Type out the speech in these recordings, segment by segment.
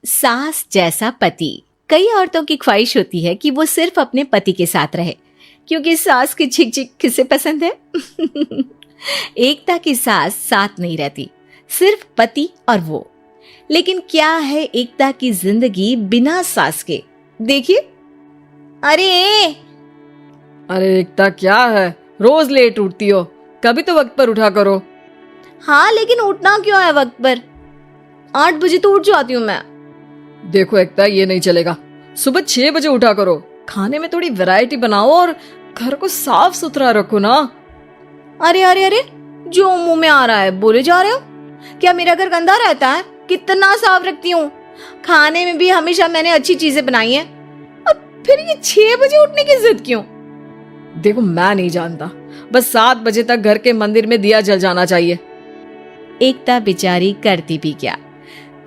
सास जैसा पति। कई औरतों की ख्वाहिश होती है कि वो सिर्फ अपने पति के साथ रहे, क्योंकि सास की चिक चिक किसे पसंद है। एकता की सास साथ नहीं रहती, सिर्फ पति और वो। लेकिन क्या है एकता की जिंदगी बिना सास के? देखिए। अरे एकता, क्या है रोज लेट उठती हो? कभी तो वक्त पर उठा करो। हाँ, लेकिन उठना क्यों है वक्त पर? 8 बजे तो उठ जाती हूँ मैं। देखो एकता, ये नहीं चलेगा। सुबह 6 बजे उठा करो। खाने में थोड़ी वैरायटी बनाओ और घर को साफ सुथरा रखो ना। अरे, जो मुंह में आ रहा है बोले जा रहे हो। क्या मेरा घर गंदा रहता है? कितना साफ रखती हूँ। खाने में भी हमेशा मैंने अच्छी चीजें बनाई हैं। अब फिर ये 6 बजे उठने की जिद क्यों? देखो, मैं नहीं जानता, बस 7 बजे तक घर के मंदिर में दिया जल जाना चाहिए। एकता बेचारी करती भी क्या,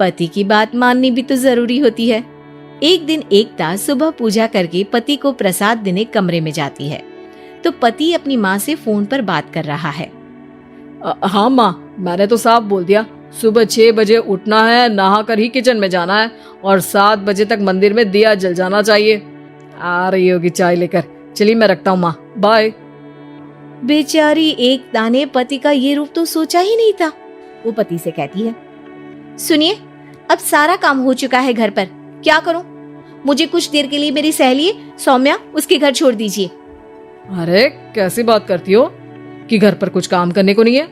पति की बात माननी भी तो जरूरी होती है। एक दिन एकता सुबह पूजा करके पति को प्रसाद देने कमरे में जाती है, तो पति अपनी माँ से फोन पर बात कर रहा है। हाँ माँ, मैंने तो साफ बोल दिया, सुबह 6 बजे उठना है, नहा कर ही किचन में जाना है और 7 बजे तक मंदिर में दिया जल जाना चाहिए। आ रही होगी चाय लेकर। चलिए मैं रखता हूँ माँ, बाय। बेचारी एकता ने पति का ये रूप तो सोचा ही नहीं था। वो पति से कहती है, सुनिए, अब सारा काम हो चुका है घर पर, क्या करूं? मुझे कुछ देर के लिए मेरी सहेली सौम्या, उसके घर छोड़ दीजिए। अरे कैसी बात करती हो कि घर पर कुछ काम करने को नहीं है?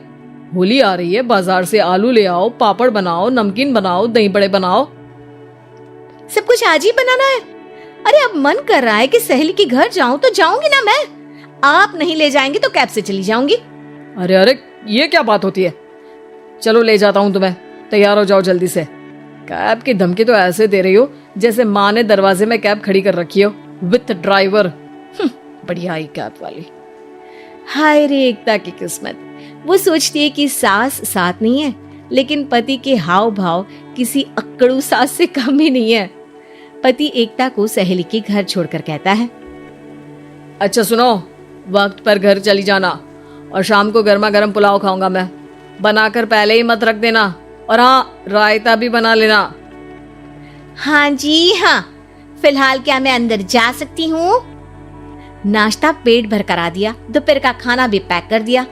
होली आ रही है, बाजार से आलू ले आओ, पापड़ बनाओ, नमकीन बनाओ, दही बड़े बनाओ। सब कुछ आज ही बनाना है? अरे अब मन कर रहा है कि सहेली के घर जाऊं तो जाऊंगी ना मैं। आप नहीं ले जाएंगे तो कैब से चली जाऊंगी। अरे, ये क्या बात होती है? चलो ले जाता हूँ तुम्हें, तैयार हो जाओ जल्दी से। कैब की धमकी तो ऐसे दे रही हो जैसे माँ ने दरवाजे में कैब खड़ी कर रखी हो विथ ड्राइवर। बढ़िया ही कैब वाली। हाय रे एकता की किस्मत। वो सोचती है कि सास साथ नहीं है, लेकिन पति के हाव भाव किसी अक्कड़ू सास से कम ही नहीं है। पति एकता को सहेली के घर छोड़कर कहता है, अच्छा सुनो, वक्त पर घर चली जाना और शाम को गर्मा गर्म पुलाव खाऊंगा मैं। बनाकर पहले ही मत रख देना, और हाँ, रायता भी बना लेना। हाँ जी हाँ। फिलहाल क्या मैं अंदर जा सकती हूँ? नाश्ता पेट भर करा दिया, दोपहर का खाना भी पैक कर दिया।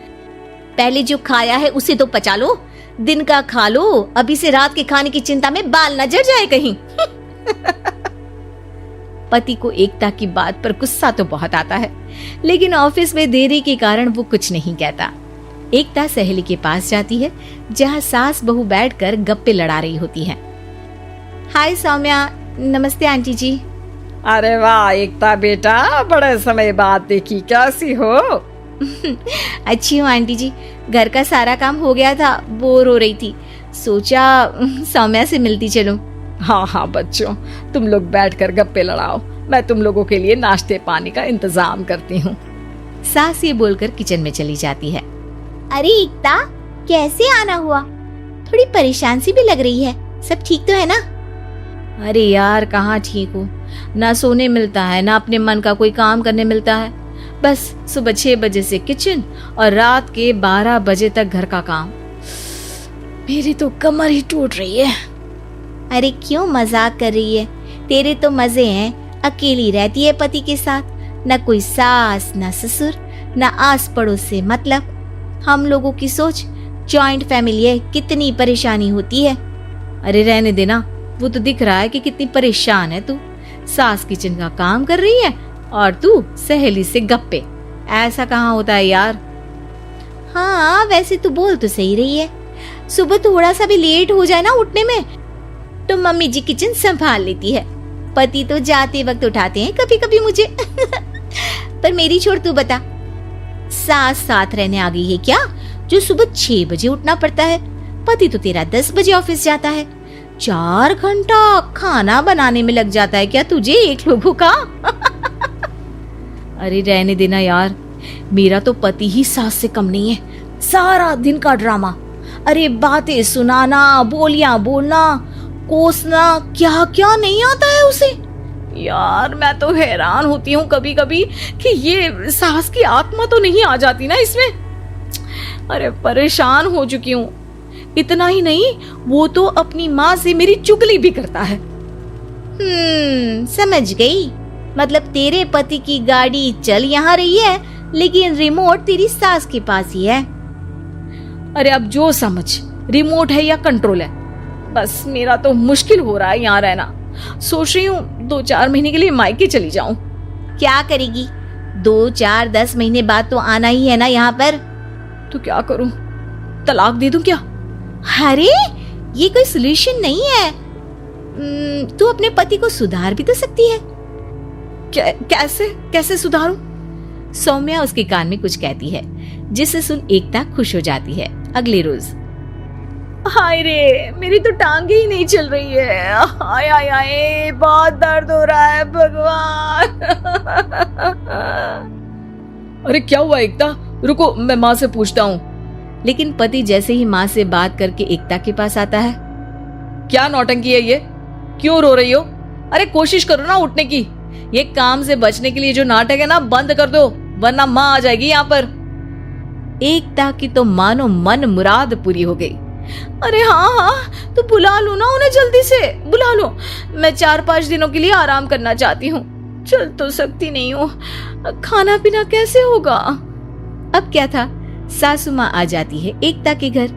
पहले जो खाया है उसे तो पचा लो, दिन का खा लो, अभी से रात के खाने की चिंता में बाल न जड़ जाए कहीं। पति को एकता की बात पर गुस्सा तो बहुत आता है, लेकिन ऑफिस में देरी के कारण वो कुछ नहीं कहता। एकता सहेली के पास जाती है, जहाँ सास बहू बैठकर गप्पे लड़ा रही होती हैं। हाय सौम्या। नमस्ते आंटी जी। अरे वाह एकता बेटा, बड़े समय बाद देखी, कैसी हो? अच्छी हूँ आंटी जी। घर का सारा काम हो गया था, बोर हो रही थी, सोचा सौम्या से मिलती चलूं। हाँ बच्चों, तुम लोग बैठकर गप्पे लड़ाओ, मैं तुम लोगों के लिए नाश्ते पानी का इंतजाम करती हूँ। सास ये बोलकर किचन में चली जाती है। अरे एकता, कैसे आना हुआ? थोड़ी परेशान सी भी लग रही है, सब ठीक तो है ना? अरे यार, कहाँ ठीक हूँ, ना सोने मिलता है, ना अपने मन का कोई काम करने मिलता है। बस सुबह 6 बजे से किचन और रात के 12 बजे तक घर का काम। मेरी तो कमर ही टूट रही है। अरे क्यों मजाक कर रही है? तेरे तो मजे हैं, अकेली रहती है पति के साथ, ना कोई सास, ना ससुर, ना आस पड़ोस से मतलब। हम लोगों की सोच, जॉइंट फैमिली है, कितनी परेशानी होती है। अरे रहने देना, वो तो दिख रहा है कि कितनी परेशान है तू। सास किचन का काम कर रही है और तू सहेली से गप्पे। ऐसा कहाँ होता है यार। हाँ वैसे तू बोल तो सही रही है। सुबह थोड़ा सा भी लेट हो जाए ना उठने में, तो मम्मी जी किचन संभाल लेती है। पति तो जाते वक्त उठाते हैं कभी कभी मुझे। पर मेरी छोड़, तू बता, सास साथ रहने आ गई है क्या, जो सुबह 6 बजे उठना पड़ता है? पति तो तेरा 10 बजे ऑफिस जाता है। 4 घंटा खाना बनाने में लग जाता है क्या तुझे एक लोगों का? अरे रहने देना यार, मेरा तो पति ही सास से कम नहीं है। सारा दिन का ड्रामा, अरे बातें सुनाना, बोलियां बोलना, कोसना, क्या क्या नहीं आता है उसे। यार मैं तो हैरान होती हूँ कभी कभी कि ये सास की आत्मा तो नहीं आ जाती ना इसमें। अरे परेशान हो चुकी हूँ। इतना ही नहीं, वो तो अपनी माँ से मेरी चुगली भी करता है। समझ गई। मतलब तेरे पति की गाड़ी चल यहाँ रही है, लेकिन रिमोट तेरी सास के पास ही है। अरे अब जो समझ, रिमोट है या कंट्रोल है, बस मेरा तो मुश्किल हो रहा है यहाँ रहना। सोच रही हूँ 2-4 महीने के लिए मायके चली जाऊं। क्या करेगी? 2-4-10 महीने बाद तो आना ही है ना यहाँ पर। तो क्या करूं, तलाक दे दूं क्या? अरे ये कोई सोल्यूशन नहीं है। तू अपने पति को सुधार भी तो सकती है। कैसे सुधारूं? सौम्या उसके कान में कुछ कहती है, जिसे सुन एकता खुश हो जाती है। अगले रोज, हाय रे, मेरी तो टांगे ही नहीं चल रही है। हाय हाय हाय, बहुत दर्द हो रहा है भगवान। अरे क्या हुआ एकता? रुको, मैं माँ से पूछता हूँ। लेकिन पति जैसे ही माँ से बात करके एकता के पास आता है। क्या नौटंकी है ये? क्यों रो रही हो? अरे कोशिश करो ना उठने की। ये काम से बचने के लिए जो नाटक है ना, बंद कर दो, वरना माँ आ जाएगी यहाँ पर। एकता की तो मानो मन मुराद पूरी हो गई। अरे हाँ, तो बुला लो ना उन्हें, जल्दी से बुला लो। मैं 4-5 दिनों के लिए आराम करना चाहती हूँ। चल तो सकती नहीं हूँ, खाना पीना कैसे होगा? अब क्या था, सासू माँ आ जाती है एकता के घर।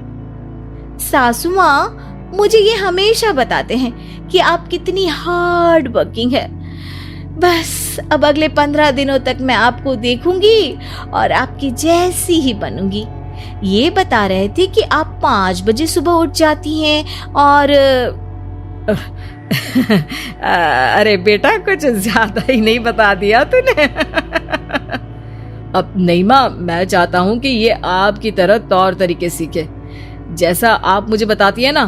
सासू माँ मुझे ये हमेशा बताते हैं कि आप कितनी हार्ड वर्किंग है। बस अब अगले 15 दिनों तक मैं आपको देखूंगी और आपकी जैसी ही बनूंगी। ये बता रहे थे कि आप 5 बजे सुबह उठ जाती हैं और अरे बेटा, कुछ ज्यादा ही नहीं बता दिया तूने। अब नहीं माँ, मैं चाहता हूँ कि ये आपकी तरह तौर तरीके सीखे, जैसा आप मुझे बताती है ना।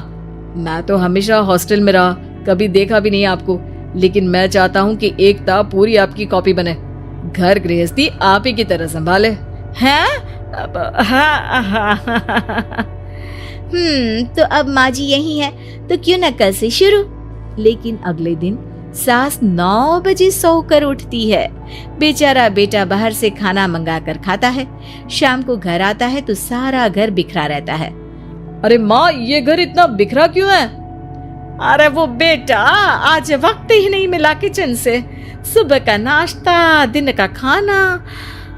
मैं तो हमेशा हॉस्टल में रहा, कभी देखा भी नहीं आपको, लेकिन मैं चाहता हूँ कि एकता पूरी आपकी कॉपी बने, घर गृहस्थी आप ही की तरह संभाले। हैं? तो अब माँ जी यही है, तो क्यों न कल से शुरू। लेकिन अगले दिन सास 9 बजे सोकर उठती है। बेचारा बेटा बाहर से खाना मंगा कर खाता है। शाम को घर आता है तो सारा घर बिखरा रहता है। अरे माँ, ये घर इतना बिखरा क्यों है? अरे वो बेटा, आज वक्त ही नहीं मिला किचन से। सुबह का नाश्ता, दिन का खाना,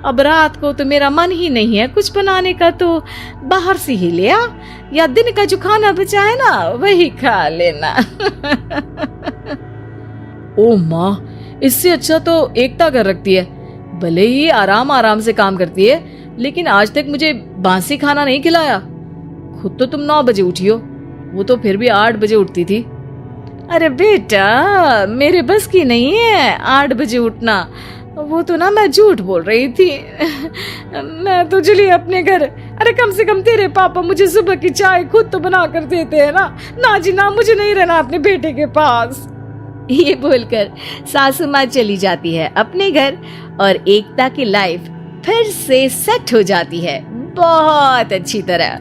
अब रात को तो मेरा मन ही नहीं है कुछ बनाने का, तो बाहर से ही ले आ, या दिन का जो खाना बचा है ना वही खा लेना। ओ माँ, इससे अच्छा तो एकता कर रखती है। भले ही आराम आराम से काम करती है, लेकिन आज तक मुझे बासी खाना नहीं खिलाया। खुद तो तुम 9 बजे उठी हो, वो तो फिर भी 8 बजे उठती थी। अरे बेटा, मेरे बस की नहीं है 8 बजे उठना। वो तो ना मैं झूठ बोल रही थी। मैं तो चली अपने घर। अरे कम से कम तेरे पापा मुझे सुबह की चाय खुद तो बना कर देते हैं ना। ना जी ना, मुझे नहीं रहना अपने बेटे के पास। ये बोलकर सासू माँ चली जाती है अपने घर और एकता की लाइफ फिर से सेट हो जाती है बहुत अच्छी तरह।